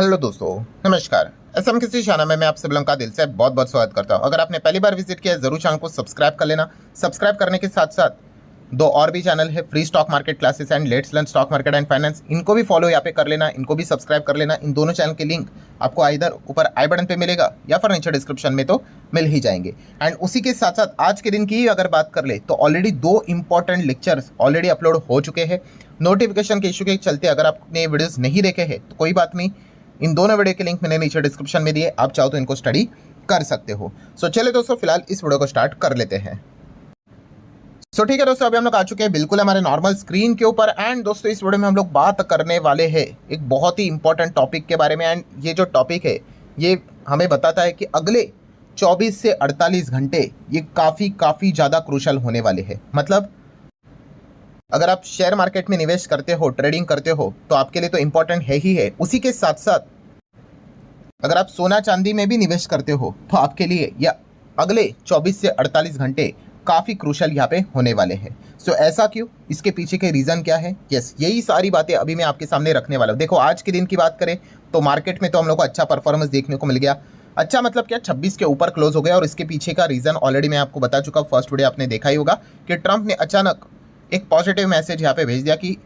Hello दोस्तों, नमस्कार। SM किसी शाना में मैं आप सभी लोगों का दिल से बहुत बहुत स्वागत करता हूं। अगर आपने पहली बार विजिट किया है जरूर चैनल को सब्सक्राइब कर लेना। सब्सक्राइब करने के साथ साथ दो और भी चैनल है, free stock market classes and let's learn stock market and finance. इनको भी फॉलो यहाँ पे कर लेना, इनको भी सब्सक्राइब कर लेना। इन दोनों चैनल के लिंक आपको इधर ऊपर आई बटन पे मिलेगा या फिर नीचे डिस्क्रिप्शन में तो मिल ही जाएंगे। एंड उसी के साथ साथ आज के दिन की अगर बात कर ले तो ऑलरेडी दो इंपॉर्टेंट लेक्चर्स ऑलरेडी अपलोड हो चुके हैं। नोटिफिकेशन के इशू के चलते अगर आपने वीडियोस नहीं देखे हैं तो कोई बात नहीं, इन दोनों वीडियो के लिंक मैंने नीचे डिस्क्रिप्शन में दिए, आप चाहो तो इनको स्टडी कर सकते हो। सो चलिए दोस्तों, फिलहाल इस वीडियो को स्टार्ट कर लेते हैं। सो ठीक है दोस्तों, अभी हम लोग आ चुके हैं बिल्कुल हमारे नॉर्मल स्क्रीन के ऊपर। एंड दोस्तों इस वीडियो में हम लोग बात करने वाले हैं एक बहुत ही इंपॉर्टेंट टॉपिक के बारे में। एंड ये जो टॉपिक है ये हमें बताता है कि अगले 24 से 48 घंटे ये काफ़ी ज़्यादा क्रूशल होने वाले हैं। मतलब अगर आप शेयर मार्केट में निवेश करते हो, ट्रेडिंग करते हो, तो आपके लिए तो इंपॉर्टेंट है ही है। उसी के साथ साथ अगर आप सोना चांदी में भी निवेश करते हो तो आपके लिए या अगले 24 से 48 घंटे काफ़ी क्रूशल यहाँ पे होने वाले हैं। सो ऐसा क्यों, इसके पीछे के रीज़न क्या है, यस यही सारी बातें अभी मैं आपके सामने रखने वाला हूँ। देखो आज के दिन की बात करें तो मार्केट में तो हम लोग को अच्छा परफॉर्मेंस देखने को मिल गया। अच्छा मतलब क्या, 26 के ऊपर क्लोज हो गया। और इसके पीछे का रीज़न ऑलरेडी मैं आपको बता चुका। फर्स्ट वीडियो आपने देखा ही होगा कि ट्रंप ने अचानक एक पॉजिटिव मैसेज यहाँ पे भेज दिया कि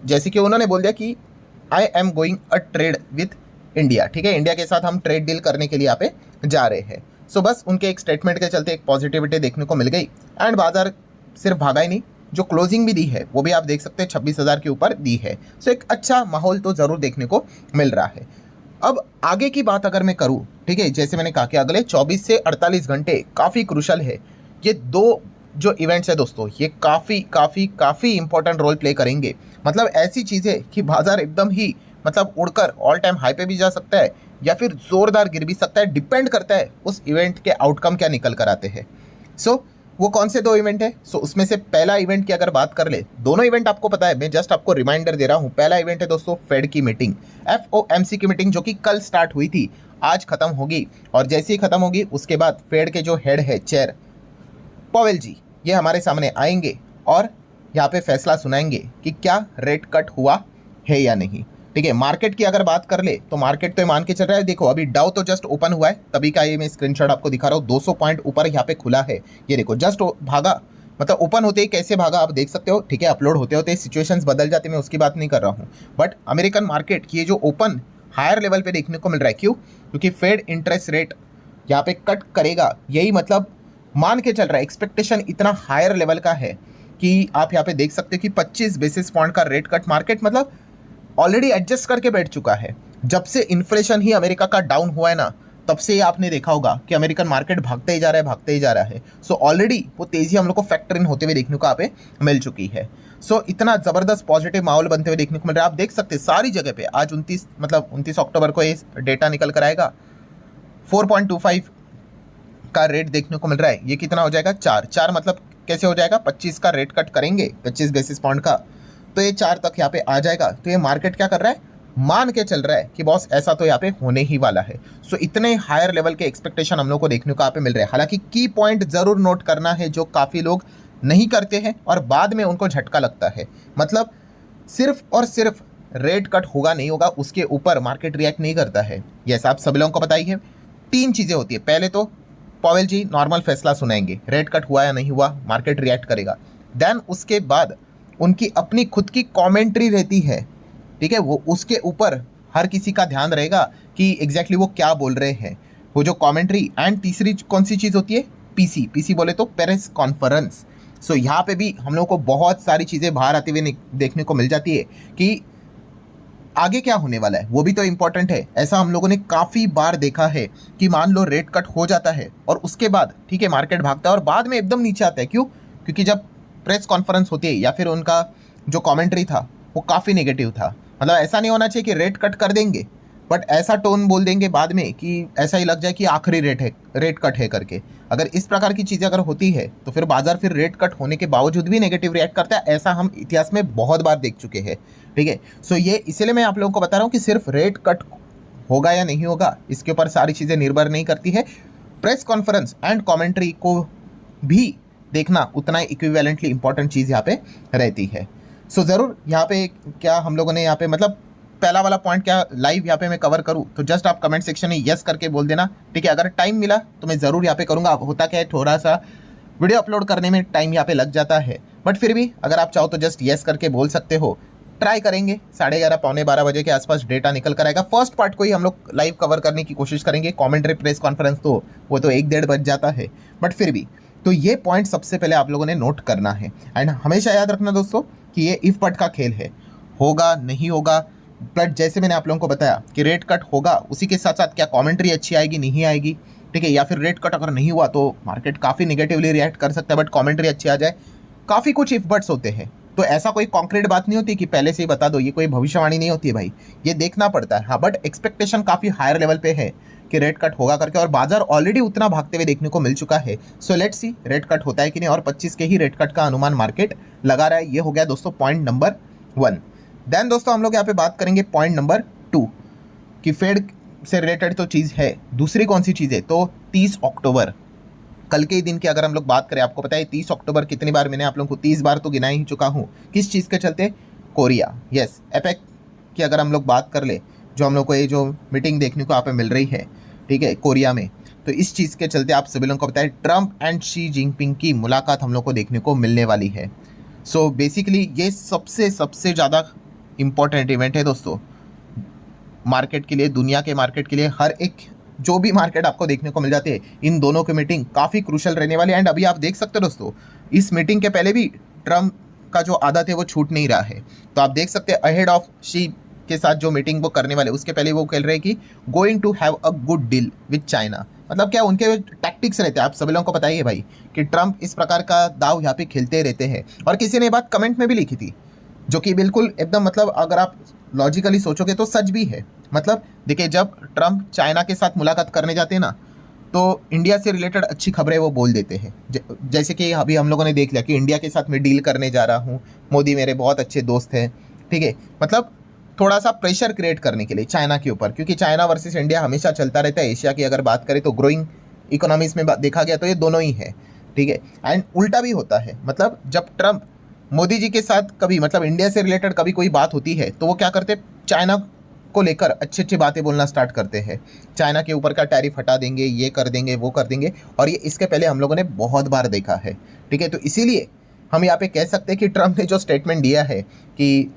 जैसे कि उन्होंने बोल दिया कि I am going a trade with India. ठीक है, इंडिया के साथ हम ट्रेड डील करने के लिए यहाँ पे जा रहे हैं। सो बस उनके एक स्टेटमेंट के चलते एक पॉजिटिविटी देखने को मिल गई। एंड बाजार सिर्फ भागा ही नहीं, जो क्लोजिंग भी दी है वो भी आप देख सकते हैं 26,000 के ऊपर दी है। सो एक अच्छा माहौल तो ज़रूर देखने को मिल रहा है। अब आगे की बात अगर मैं करूँ, ठीक है, जैसे मैंने कहा कि अगले 24 से 48 घंटे काफ़ी क्रूशल है। ये दो जो इवेंट्स है दोस्तों ये काफ़ी इंपॉर्टेंट रोल प्ले करेंगे। मतलब ऐसी चीज़ें कि बाजार एकदम ही मतलब उड़कर ऑल टाइम हाई पे भी जा सकता है या फिर ज़ोरदार गिर भी सकता है। डिपेंड करता है उस इवेंट के आउटकम क्या निकल कर आते हैं। सो वो कौन से दो इवेंट है? सो उसमें से पहला इवेंट की अगर बात कर ले, दोनों इवेंट आपको पता है, मैं जस्ट आपको रिमाइंडर दे रहा हूँ। पहला इवेंट है दोस्तों फेड की मीटिंग, FOMC की मीटिंग, जो कि कल स्टार्ट हुई थी, आज खत्म होगी। और जैसे ही खत्म होगी उसके बाद फेड के जो हेड है, चेयर पॉवेल जी, ये हमारे सामने आएंगे और यहाँ पे फैसला सुनाएंगे कि क्या रेट कट हुआ है या नहीं। ठीक है, मार्केट की अगर बात कर ले तो मार्केट तो मान के चल रहा है। देखो अभी डाउ तो जस्ट ओपन हुआ है, तभी का ये मैं स्क्रीनशॉट आपको दिखा रहा हूँ। 200 पॉइंट ऊपर यहाँ पे खुला है। ये देखो जस्ट भागा, मतलब ओपन होते ही कैसे भागा आप देख सकते हो। ठीक है, अपलोड होते होते सिचुएशंस बदल जाते, मैं उसकी बात नहीं कर रहा हूँ। बट अमेरिकन मार्केट की ये जो ओपन हायर लेवल पे देखने को मिल रहा है, क्यों? क्योंकि फेड इंटरेस्ट रेट यहाँ पे कट करेगा, यही मतलब मान के चल रहा है। एक्सपेक्टेशन इतना हायर लेवल का है कि आप यहाँ पे देख सकते हो कि 25 बेसिस पॉइंट का रेट कट मार्केट मतलब ऑलरेडी एडजस्ट करके बैठ चुका है। जब से इन्फ्लेशन ही अमेरिका का डाउन हुआ है ना, तब से आपने देखा होगा कि अमेरिकन मार्केट भागते ही जा रहा है। सो ऑलरेडी वो तेजी हम लोग को फैक्टर इन होते हुए देखने को यहाँ पे मिल चुकी है। सो इतना ज़बरदस्त पॉजिटिव माहौल बनते हुए देखने को मिल रहा है। आप देख सकते हैं सारी जगह पे आज 29 अक्टूबर को ये डेटा निकल कर आएगा। 4.25 का रेट देखने को मिल रहा है। ये कितना हो जाएगा? 4 मतलब कैसे हो जाएगा? 25 का रेट कट करेंगे, 25 बेसिस पॉइंट का, तो ये 4 तक यहाँ पे आ जाएगा। तो ये मार्केट क्या कर रहा है, मान के चल रहा है कि बॉस ऐसा तो यहाँ पे होने ही वाला है। सो इतने हायर लेवल के एक्सपेक्टेशन हम लोग को देखने को यहाँ पे मिल रहे हैं। हालांकि की पॉइंट ज़रूर नोट करना है जो काफ़ी लोग नहीं करते हैं और बाद में उनको झटका लगता है। मतलब सिर्फ और सिर्फ रेट कट होगा नहीं होगा उसके ऊपर मार्केट रिएक्ट नहीं करता है। यस, आप सभी लोगों को पता ही है। 3 चीज़ें होती है। पहले तो पॉवेल जी नॉर्मल फैसला सुनाएंगे, रेट कट हुआ या नहीं हुआ, मार्केट रिएक्ट करेगा। देन उसके बाद उनकी अपनी खुद की कमेंट्री रहती है। ठीक है, वो उसके ऊपर हर किसी का ध्यान रहेगा कि एग्जैक्टली वो क्या बोल रहे हैं, वो जो कमेंट्री। एंड तीसरी कौन सी चीज़ होती है? पीसी बोले तो प्रेस कॉन्फ्रेंस। सो यहाँ पे भी हम लोग को बहुत सारी चीज़ें बाहर आती हुई देखने को मिल जाती है कि आगे क्या होने वाला है, वो भी तो इम्पोर्टेंट है। ऐसा हम लोगों ने काफ़ी बार देखा है कि मान लो रेट कट हो जाता है और उसके बाद ठीक है मार्केट भागता है और बाद में एकदम नीचे आता है। क्यों? क्योंकि जब प्रेस कॉन्फ्रेंस होती है या फिर उनका जो कमेंट्री था वो काफ़ी नेगेटिव था। मतलब ऐसा नहीं होना चाहिए कि रेट कट कर देंगे बट ऐसा टोन बोल देंगे बाद में कि ऐसा ही लग जाए कि आखिरी रेट कट है करके। अगर इस प्रकार की चीज़ें अगर होती है तो फिर बाजार फिर रेट कट होने के बावजूद भी नेगेटिव रिएक्ट करता है। ऐसा हम इतिहास में बहुत बार देख चुके हैं। ठीक है, सो ये इसलिए मैं आप लोगों को बता रहा हूँ कि सिर्फ रेट कट होगा या नहीं होगा इसके ऊपर सारी चीज़ें निर्भर नहीं करती है। प्रेस कॉन्फ्रेंस एंड कॉमेंट्री को भी देखना उतना इक्विवेलेंटली इंपॉर्टेंट चीज़ यहाँ पे रहती है। सो ज़रूर यहाँ पे क्या हम लोगों ने यहाँ पे मतलब पहला वाला पॉइंट क्या लाइव यहाँ पे मैं कवर करूँ, तो जस्ट आप कमेंट सेक्शन में यस करके बोल देना, ठीक है। अगर टाइम मिला तो मैं ज़रूर यहाँ पे करूँगा। होता क्या है, थोड़ा सा वीडियो अपलोड करने में टाइम यहाँ पे लग जाता है, बट फिर भी अगर आप चाहो तो जस्ट यस करके बोल सकते हो। ट्राई करेंगे 11:30 पौने 12 बजे के आसपास डेटा निकल कर आएगा। फर्स्ट पार्ट को ही हम लोग लाइव कवर करने की कोशिश करेंगे। कमेंट्री प्रेस कॉन्फ्रेंस तो वो तो 1-1:30 बज जाता है, बट फिर भी तो ये पॉइंट सबसे पहले आप लोगों ने नोट करना है। एंड हमेशा याद रखना दोस्तों कि ये इफ बट का खेल है, होगा नहीं होगा। बट जैसे मैंने आप लोगों को बताया कि रेट कट होगा, उसी के साथ साथ क्या कमेंट्री अच्छी आएगी नहीं आएगी, ठीक है, या फिर रेट कट अगर नहीं हुआ तो मार्केट काफ़ी निगेटिवली रिएक्ट कर सकता है, बट कमेंट्री अच्छी आ जाए। काफ़ी कुछ इफ बट्स होते हैं, तो ऐसा कोई कॉन्क्रीट बात नहीं होती कि पहले से ही बता दो, ये कोई भविष्यवाणी नहीं होती है भाई, ये देखना पड़ता है। हाँ, बट एक्सपेक्टेशन काफ़ी हायर लेवल पे है कि रेट कट होगा करके, और बाजार ऑलरेडी उतना भागते हुए देखने को मिल चुका है। So let's see rate cut होता है कि नहीं, और 25 के ही रेट कट का अनुमान मार्केट लगा रहा है। ये हो गया दोस्तों पॉइंट नंबर 1। देन दोस्तों हम लोग यहाँ पे बात करेंगे पॉइंट नंबर 2 कि फेड से रिलेटेड तो चीज़ है। दूसरी कौन सी चीज़ है, तो 30 अक्टूबर कल के ही दिन की अगर हम लोग बात करें, आपको पता है 30 अक्टूबर कितनी बार मैंने आप लोगों को 30 बार तो गिना ही चुका हूँ। किस चीज़ के चलते, कोरिया, यस, एपेक की अगर हम लोग बात कर ले, जो हम लोग को ये जो मीटिंग देखने को यहाँ पे मिल रही है, ठीक है, कोरिया में, तो इस चीज़ के चलते आप सभी लोगों को पता है ट्रंप एंड शी जिनपिंग की मुलाकात हम लोग को देखने को मिलने वाली है। सो बेसिकली ये सबसे ज़्यादा इम्पॉर्टेंट इवेंट है दोस्तों मार्केट के लिए, दुनिया के मार्केट के लिए। हर एक जो भी मार्केट आपको देखने को मिल जाती है, इन दोनों की मीटिंग काफ़ी क्रूशल रहने वाली है। एंड अभी आप देख सकते हो दोस्तों, इस मीटिंग के पहले भी ट्रम्प का जो आदत है वो छूट नहीं रहा है। तो आप देख सकते हैं अहेड ऑफ शी के साथ जो मीटिंग वो करने वाले, उसके पहले वो कह रहे हैं कि going to have a good deal with China. मतलब क्या उनके टैक्टिक्स रहते हैं, आप सभी लोगों को पता ही है भाई कि ट्रम्प इस प्रकार का दाव यहाँ पे खेलते रहते हैं। और किसी ने बात कमेंट में भी लिखी थी, जो कि बिल्कुल एकदम मतलब अगर आप लॉजिकली सोचोगे तो सच भी है। मतलब देखिए, जब ट्रम्प चाइना के साथ मुलाकात करने जाते हैं ना, तो इंडिया से रिलेटेड अच्छी खबरें वो बोल देते हैं। जैसे कि अभी हम लोगों ने देख लिया कि इंडिया के साथ मैं डील करने जा रहा हूँ, मोदी मेरे बहुत अच्छे दोस्त हैं, ठीक है। मतलब थोड़ा सा प्रेशर क्रिएट करने के लिए चाइना के ऊपर, क्योंकि चाइना वर्सेस इंडिया हमेशा चलता रहता है। एशिया की अगर बात करें तो ग्रोइंग इकोनॉमीज में देखा गया तो ये दोनों ही है, ठीक है। एंड उल्टा भी होता है, मतलब जब ट्रम्प मोदी जी के साथ कभी मतलब इंडिया से रिलेटेड कभी कोई बात होती है, तो वो क्या करते, चाइना को लेकर अच्छी अच्छी बातें बोलना स्टार्ट करते हैं। चाइना के ऊपर का टैरिफ हटा देंगे, ये कर देंगे, वो कर देंगे, और ये इसके पहले हम लोगों ने बहुत बार देखा है, ठीक है। तो इसीलिए हम यहाँ पे कह सकते हैं कि ट्रम्प ने जो स्टेटमेंट दिया है कि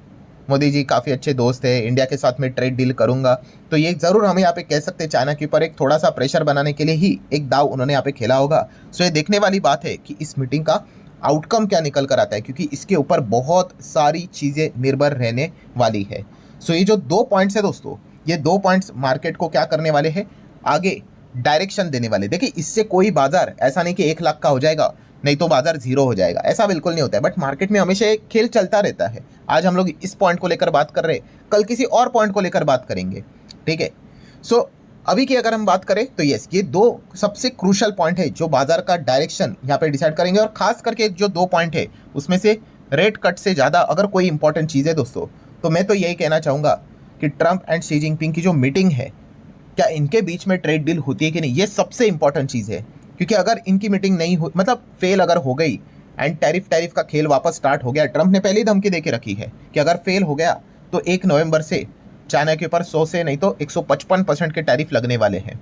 मोदी जी काफ़ी अच्छे दोस्त है, इंडिया के साथ मैं ट्रेड डील करूंगा, तो ये ज़रूर हम यहाँ पे कह सकते हैं चाइना के ऊपर एक थोड़ा सा प्रेशर बनाने के लिए ही एक दाव उन्होंने यहाँ पे खेला होगा। सो ये देखने वाली बात है कि इस मीटिंग का आउटकम क्या निकल कर आता है, क्योंकि इसके ऊपर बहुत सारी चीज़ें निर्भर रहने वाली है। सो ये जो 2 पॉइंट्स है दोस्तों, ये 2 पॉइंट्स मार्केट को क्या करने वाले हैं, आगे डायरेक्शन देने वाले। देखिए, इससे कोई बाजार ऐसा नहीं कि 1 लाख का हो जाएगा, नहीं तो बाजार 0 हो जाएगा, ऐसा बिल्कुल नहीं होता है। बट मार्केट में हमेशा एक खेल चलता रहता है। आज हम लोग इस पॉइंट को लेकर बात कर रहे हैं, कल किसी और पॉइंट को लेकर बात करेंगे, ठीक है। सो अभी की अगर हम बात करें तो यस, ये 2 सबसे क्रूशल पॉइंट है जो बाजार का डायरेक्शन यहाँ पे डिसाइड करेंगे। और खास करके जो 2 पॉइंट है उसमें से रेट कट से ज़्यादा अगर कोई इंपॉर्टेंट चीज़ है दोस्तों, तो मैं तो यही कहना चाहूँगा कि ट्रम्प एंड शी जिनपिंग की जो मीटिंग है, क्या इनके बीच में ट्रेड डील होती है कि नहीं, ये सबसे इंपॉर्टेंट चीज़ है। क्योंकि अगर इनकी मीटिंग नहीं हो, मतलब फेल अगर हो गई एंड टैरिफ का खेल वापस स्टार्ट हो गया, ट्रम्प ने पहले ही धमकी दे के रखी है कि अगर फेल हो गया तो 1 नवंबर से चाइना के ऊपर 100 से नहीं तो 155% के टैरिफ लगने वाले हैं,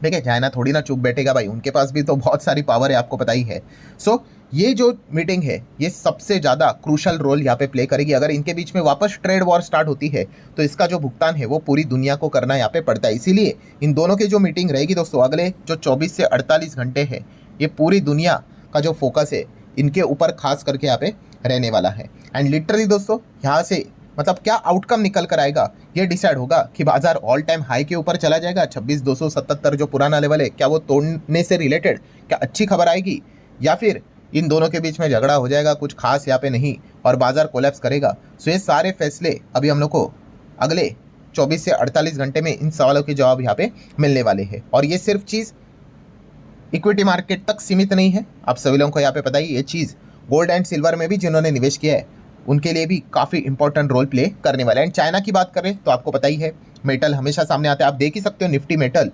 ठीक है। चाइना थोड़ी ना चुप बैठेगा भाई, उनके पास भी तो बहुत सारी पावर है, आपको पता ही है। सो ये जो मीटिंग है ये सबसे ज़्यादा क्रूशल रोल यहाँ पे प्ले करेगी। अगर इनके बीच में वापस ट्रेड वॉर स्टार्ट होती है तो इसका जो भुगतान है वो पूरी दुनिया को करना यहाँ पे पड़ता है। इसीलिए इन दोनों की जो मीटिंग रहेगी दोस्तों, अगले जो 24 से 48 घंटे है, ये पूरी दुनिया का जो फोकस है इनके ऊपर खास करके यहाँ पे रहने वाला है। एंड लिटरली दोस्तों यहाँ से मतलब क्या आउटकम निकल कर आएगा, ये डिसाइड होगा कि बाजार ऑल टाइम हाई के ऊपर चला जाएगा, 26,277 जो पुराना लेवल है, क्या वो तोड़ने से रिलेटेड क्या अच्छी खबर आएगी, या फिर इन दोनों के बीच में झगड़ा हो जाएगा, कुछ खास यहाँ पे नहीं, और बाजार कोलैप्स करेगा। सो ये सारे फैसले अभी हम लोग को अगले 24 से 48 घंटे में इन सवालों के जवाब यहाँ पे मिलने वाले हैं। और ये सिर्फ चीज़ इक्विटी मार्केट तक सीमित नहीं है, आप सभी लोगों को यहाँ पे पता ही, ये चीज़ गोल्ड एंड सिल्वर में भी जिन्होंने निवेश किया है उनके लिए भी काफ़ी इंपॉर्टेंट रोल प्ले करने वाला है। एंड चाइना की बात करें तो आपको पता ही है, मेटल हमेशा सामने आते हैं। आप देख ही सकते हो निफ्टी मेटल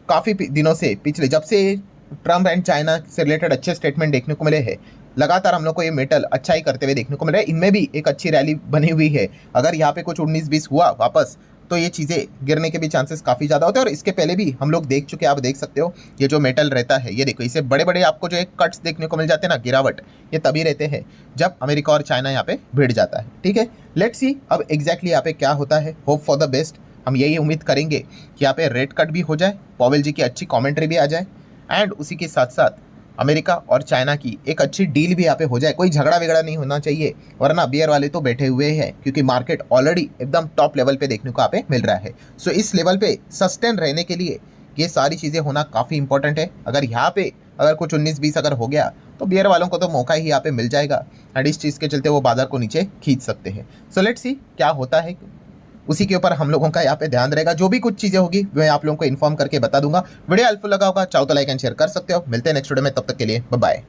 काफ़ी दिनों से, पिछले जब से ट्रम्प एंड चाइना से रिलेटेड अच्छे स्टेटमेंट देखने को मिले हैं, लगातार हम लोग को ये मेटल अच्छा ही करते हुए देखने को मिल रहा है। इनमें भी एक अच्छी रैली बनी हुई है। अगर यहाँ पे कुछ 19-20 हुआ वापस तो ये चीज़ें गिरने के भी चांसेस काफ़ी ज़्यादा होते हैं। और इसके पहले भी हम लोग देख चुके हैं, आप देख सकते हो ये जो मेटल रहता है, ये देखो इसे बड़े बड़े आपको जो एक कट्स देखने को मिल जाते हैं ना, गिरावट, ये तभी रहते हैं जब अमेरिका और चाइना यहाँ पे भिड़ जाता है। ठीक है, लेट्स सी अब एग्जैक्टली यहाँ पे क्या होता है। Hope for the best. हम यही उम्मीद करेंगे कि यहाँ पे रेट कट भी हो जाए, पॉवेल जी की अच्छी कॉमेंट्री भी आ जाए, एंड उसी के साथ साथ अमेरिका और चाइना की एक अच्छी डील भी यहाँ पे हो जाए। कोई झगड़ा वगड़ा नहीं होना चाहिए, वरना बियर वाले तो बैठे हुए हैं, क्योंकि मार्केट ऑलरेडी एकदम टॉप लेवल पे देखने को यहाँ पे मिल रहा है। सो इस लेवल पे सस्टेन रहने के लिए ये सारी चीज़ें होना काफ़ी इंपॉर्टेंट है। अगर यहाँ पे अगर कुछ 19-20 अगर हो गया तो बियर वालों को तो मौका ही यहाँ पे मिल जाएगा, एंड इस चीज़ के चलते वो बाजार को नीचे खींच सकते हैं। सो लेट्स सी क्या होता है, उसी के ऊपर हम लोगों का यहाँ पे ध्यान रहेगा। जो भी कुछ चीज़ें होगी मैं आप लोगों को इन्फॉर्म करके बता दूंगा। वीडियो हेल्पफुल लगा होगा, चाहो तो लाइक एंड शेयर कर सकते हो। मिलते हैं नेक्स्ट वीडियो में, तब तक के लिए बाय बाय।